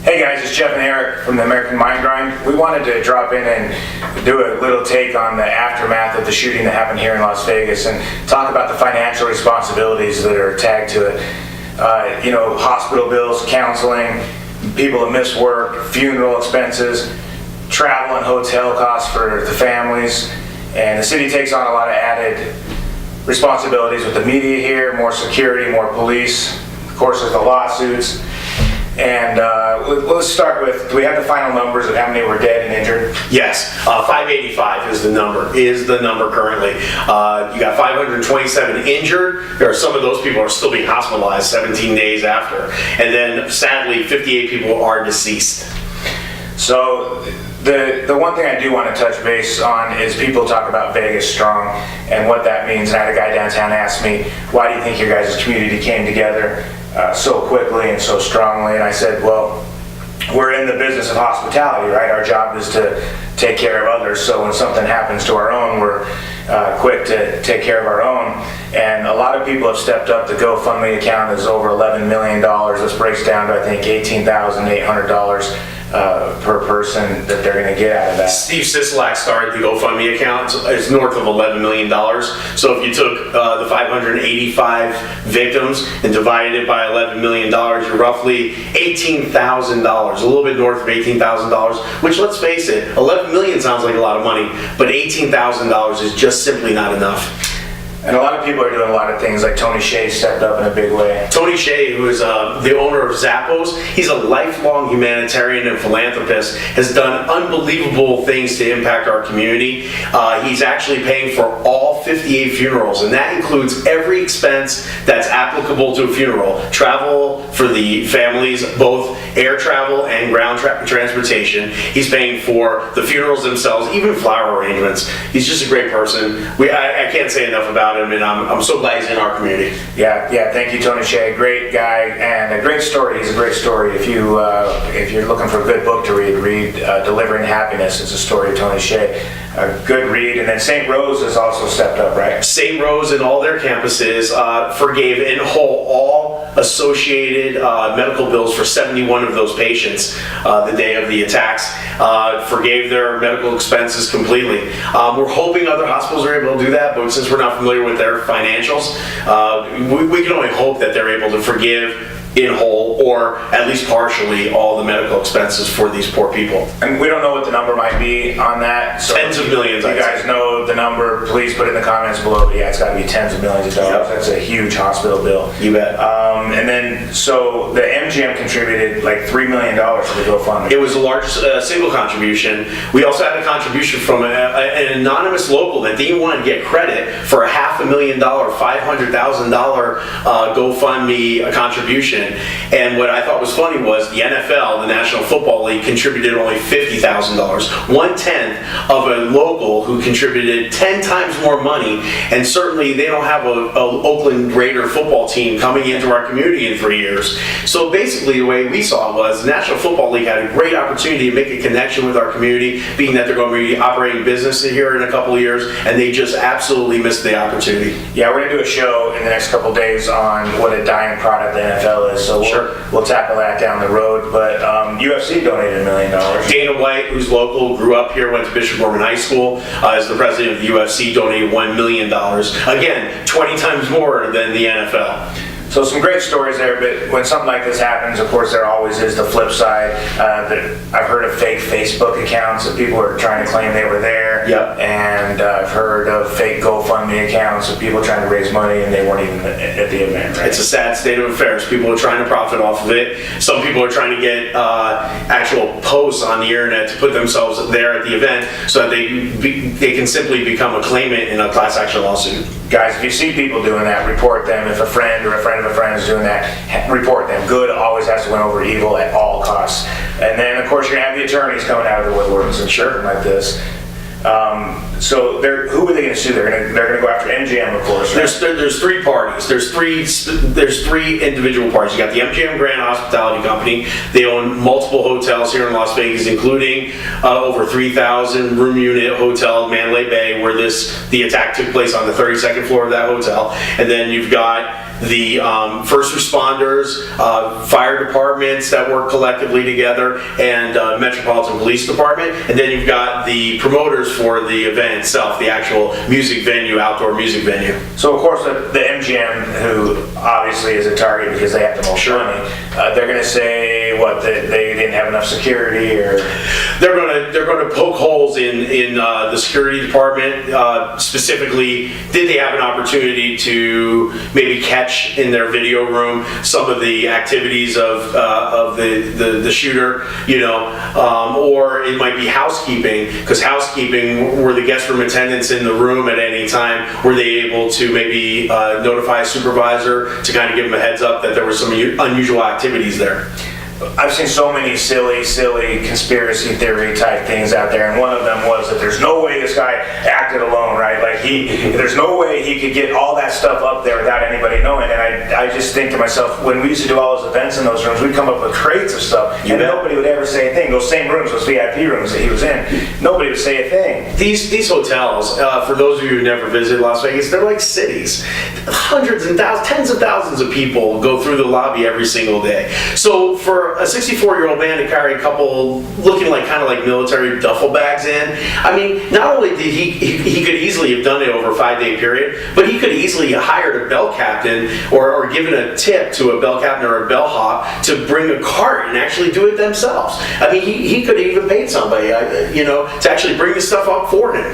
Hey guys, it's Jeff and Eric from the American Mindgrind. We wanted to drop in and do a little take on the aftermath of the shooting that happened here in Las Vegas and talk about the financial responsibilities that are tagged to it. Hospital bills, counseling, people that miss work, funeral expenses, travel and hotel costs for the families. And the city takes on a lot of added responsibilities with the media here, more security, more police. Of course, there's the lawsuits. And let's start with, do we have the final numbers of how many were dead and injured? Yes, 585 is the number currently. You got 527 injured. There are some of those people are still being hospitalized 17 days after. And then sadly, 58 people are deceased. So the one thing I do want to touch base on is people talk about Vegas strong and what that means. And I had a guy downtown ask me, why do you think your guys' community came together so quickly and so strongly? And I said, well, we're in the business of hospitality, right? Our job is to take care of others. So when something happens to our own, we're quick to take care of our own. And a lot of people have stepped up. The GoFundMe account is over $11 million. This breaks down to, I think, $18,800 per person that they're going to get out of that. Steve Sisolak started the GoFundMe account. It's north of $11 million. So if you took the 585 victims and divided it by $11 million, you're roughly $18,000, a little bit north of $18,000, which, let's face it, $11 million sounds like a lot of money, but $18,000 is just simply not enough. And a lot of people are doing a lot of things, like Tony Hsieh stepped up in a big way. Tony Hsieh, who is the owner of Zappos, he's a lifelong humanitarian and philanthropist, has done unbelievable things to impact our community. He's actually paying for all 58 funerals, and that includes every expense that's applicable to a funeral. Travel for the families, both air travel and ground transportation. He's paying for the funerals themselves, even flower arrangements. He's just a great person. I can't say enough about him, and I'm so glad he's in our community. Yeah, thank you, Tony Hsieh. Great guy and a great story. He's a great story. If you're looking for a good book to read Delivering Happiness. It's a story of Tony Hsieh. A good read. And then St. Rose has also stepped up, right? St. Rose and all their campuses forgave in whole all associated medical bills for 71 of those patients the day of the attacks. Forgave their medical expenses completely. We're hoping other hospitals are able to do that, but since we're not familiar with their financials, we can only hope that they're able to forgive in whole, or at least partially, all the medical expenses for these poor people. And we don't know what the number might be on that. So tens of millions. If you guys know the number, please put it in the comments below. But yeah, it's got to be tens of millions of dollars. Yep. That's a huge hospital bill. You bet. And then, so the MGM contributed like $3 million to the GoFundMe. It was the largest single contribution. We also had a contribution from an anonymous local that didn't want to get credit for a $500,000, $500,000 GoFundMe contribution. And what I thought was funny was the NFL, the National Football League, contributed only $50,000, 1/10 of a local who contributed 10 times more money. And certainly they don't have a Oakland Raider football team coming into our community in 3 years. So basically the way we saw it was the National Football League had a great opportunity to make a connection with our community, being that they're going to be operating business here in a couple of years, and they just absolutely missed the opportunity. Yeah, we're going to do a show in the next couple of days on what a dying product the NFL is. So we'll tackle that down the road. But UFC donated $1 million. Dana White, who's local, grew up here, went to Bishop Gorman High School, is the president of the UFC, donated $1 million. Again, 20 times more than the NFL. So some great stories there, but when something like this happens, of course, there always is the flip side. I've heard of fake Facebook accounts that people are trying to claim they were there. Yep. And I've heard of fake GoFundMe accounts of people trying to raise money and they weren't even at the event, right? It's a sad state of affairs. People are trying to profit off of it. Some people are trying to get actual posts on the internet to put themselves there at the event so that they can simply become a claimant in a class action lawsuit. Guys, if you see people doing that, report them. If a friend or a friend of a friend is doing that, report them. Good always has to win over evil at all costs. And then, of course, you're going to have the attorneys coming out of the woodworks and shirting like this. So who are they going to sue? They're going to go after MGM, of course. Right? There's three parties. There's three individual parties. You got the MGM Grand Hospitality Company. They own multiple hotels here in Las Vegas, including over 3,000 room unit hotel Mandalay Bay, where the attack took place on the 32nd floor of that hotel. And then you've got the first responders, fire departments that work collectively together, and Metropolitan Police Department. And then you've got the promoters for the event itself, the actual music venue, outdoor music venue. So of course the MGM, who obviously is a target because they have the most money, they're going to say what, that they didn't have enough security, or they're going to poke holes in the security department. Specifically, did they have an opportunity to maybe catch in their video room some of the activities of the shooter, or it might be housekeeping, because housekeeping, were the guest room attendants in the room at any time, were they able to maybe notify a supervisor to kind of give them a heads up that there were some unusual activities there? I've seen so many silly conspiracy theory type things out there, and one of them was that there's no way this guy acted alone, right? Like there's no way he could get all that stuff up there without anybody knowing. And I just think to myself, when we used to do all those events in those rooms, we'd come up with crates of stuff, and nobody would ever say a thing. Those same rooms, those VIP rooms that he was in, nobody would say a thing. These hotels, for those of you who never visited Las Vegas, they're like cities. Hundreds and thousands, tens of thousands of people go through the lobby every single day. So for a 64-year-old man to carry a couple looking kind of like military duffel bags in, I mean, not only did he could easily have done it over a 5-day period, but he could easily have hired a bell captain or given a tip to a bell captain or a bellhop to bring a cart and actually do it themselves. I mean, he could have even paid somebody, to actually bring the stuff up for him.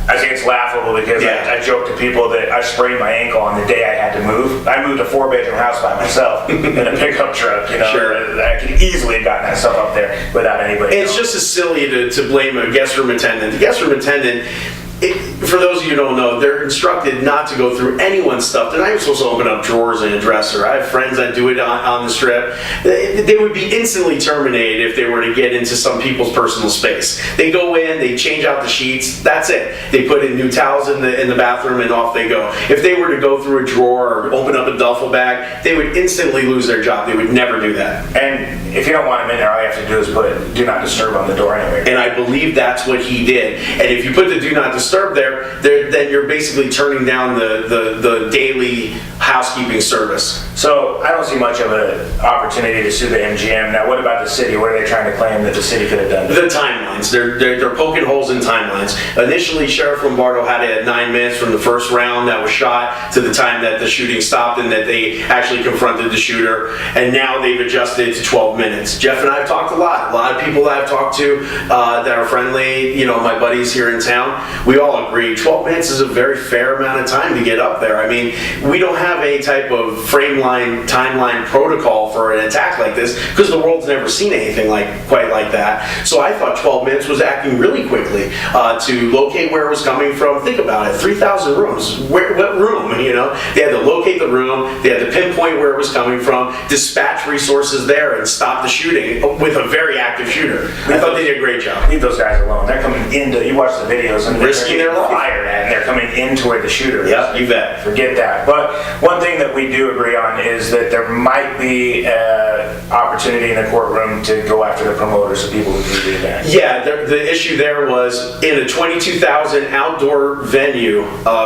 I think it's laughable because I joke to people that I sprained my ankle on the day I had to move. I moved a 4-bedroom house by myself in a pickup truck, Sure. I could easily have gotten that stuff up there without anybody It's just as silly to blame a guest room attendant. The guest room attendant, for those of you who don't know, they're instructed not to go through anyone's stuff. They're not even supposed to open up drawers in a dresser. I have friends that do it on the strip. They would be instantly terminated if they were to get into some people's personal space. They go in, they change out the sheets, that's it. They put in new towels in the bathroom and off they go. If they were to go through a drawer or open up a duffel bag, they would instantly lose their job. They would never do that. And if you don't want them in there, all you have to do is put do not disturb on the door anyway. And I believe that's what he did. And if you put the do not disturb there, then you're basically turning down the daily housekeeping service. So I don't see much of an opportunity to sue the MGM. Now, what about the city? What are they trying to claim that the city could have done? The timelines. They're poking holes in timelines. Initially, Sheriff Lombardo had it at 9 minutes from the first round that was shot to the time that the shooting stopped and that they actually confronted the shooter. And now they've adjusted it to 12 minutes. Jeff and I have talked a lot of people that I've talked to that are friendly, my buddies here in town, we all agree 12 minutes is a very fair amount of time to get up there. I mean, we don't have a type of timeline protocol for an attack like this because the world's never seen anything quite like that. So I thought 12 minutes was acting really quickly to locate where it was coming from. Think about it, 3,000 rooms. What room? They had to locate the room, they had to pinpoint where it was coming from, dispatch resources there, and stop the shooting with a very active shooter. I thought they did a great job. Leave those guys alone. They're coming into, you watch the videos, and risking their life. Fired at, and they're coming into where the shooter is. Yep, you bet. Forget that. But one thing that we do agree on is that there might be opportunity in the courtroom to go after the promoters, the people who do the event. Yeah, the issue there was in a 22,000 outdoor venue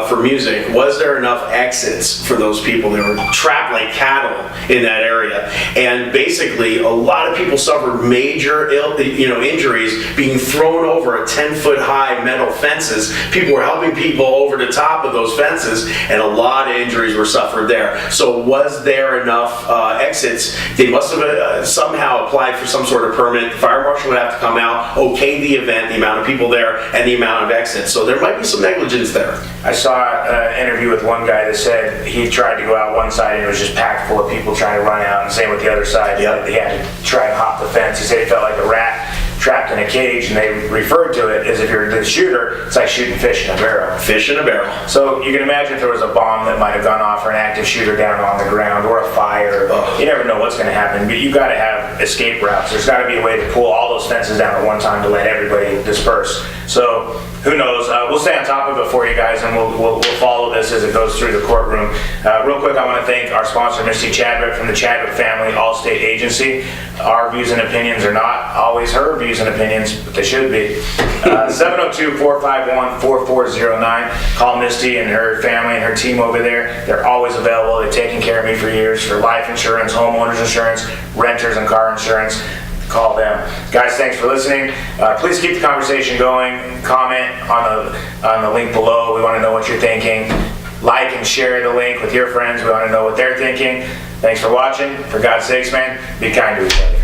for music, was there enough exits for those people? They were trapped like cattle in that area. And basically, a lot of people suffered major injuries being thrown over a 10-foot high metal fences. People were helping people over the top of those fences, and a lot of injuries were suffered there. So was there enough exits? They must have somehow applied for some sort of permit. The fire marshal would have to come out, okay the event, the amount of people there, and the amount of exits. So there might be some negligence there. I saw an interview with one guy that said he tried to go out one side and it was just packed full of people trying to run out, and same with the other side. Yep. He had to try and hop the fence. He said he felt like a rat trapped in a cage, and they referred to it as if you're the shooter, it's like shooting fish in a barrel. Fish in a barrel. So you can imagine if there was a bomb that might have gone off, or an active shooter down on the ground, or a fire. You never know what's going to happen, but you got to have escape routes. There's got to be a way to pull all those fences down at one time to let everybody disperse. So who knows? We'll stay on top of it for you guys, and we'll follow this as it goes through the courtroom. Real quick, I want to thank our sponsor, Misty Chadwick from the Chadwick Family Allstate Agency. Our views and opinions are not always her views and opinions, but they should be. 702-451-4409. Call Misty and her family and her team over there. They're always available. They've taken care of me for years for life insurance, homeowners insurance, renters and car insurance. Call them. Guys, thanks for listening. Please keep the conversation going. Comment on the link below. We want to know what you're thinking. Like and share the link with your friends. We want to know what they're thinking. Thanks for watching. For God's sakes, man, be kind to each other.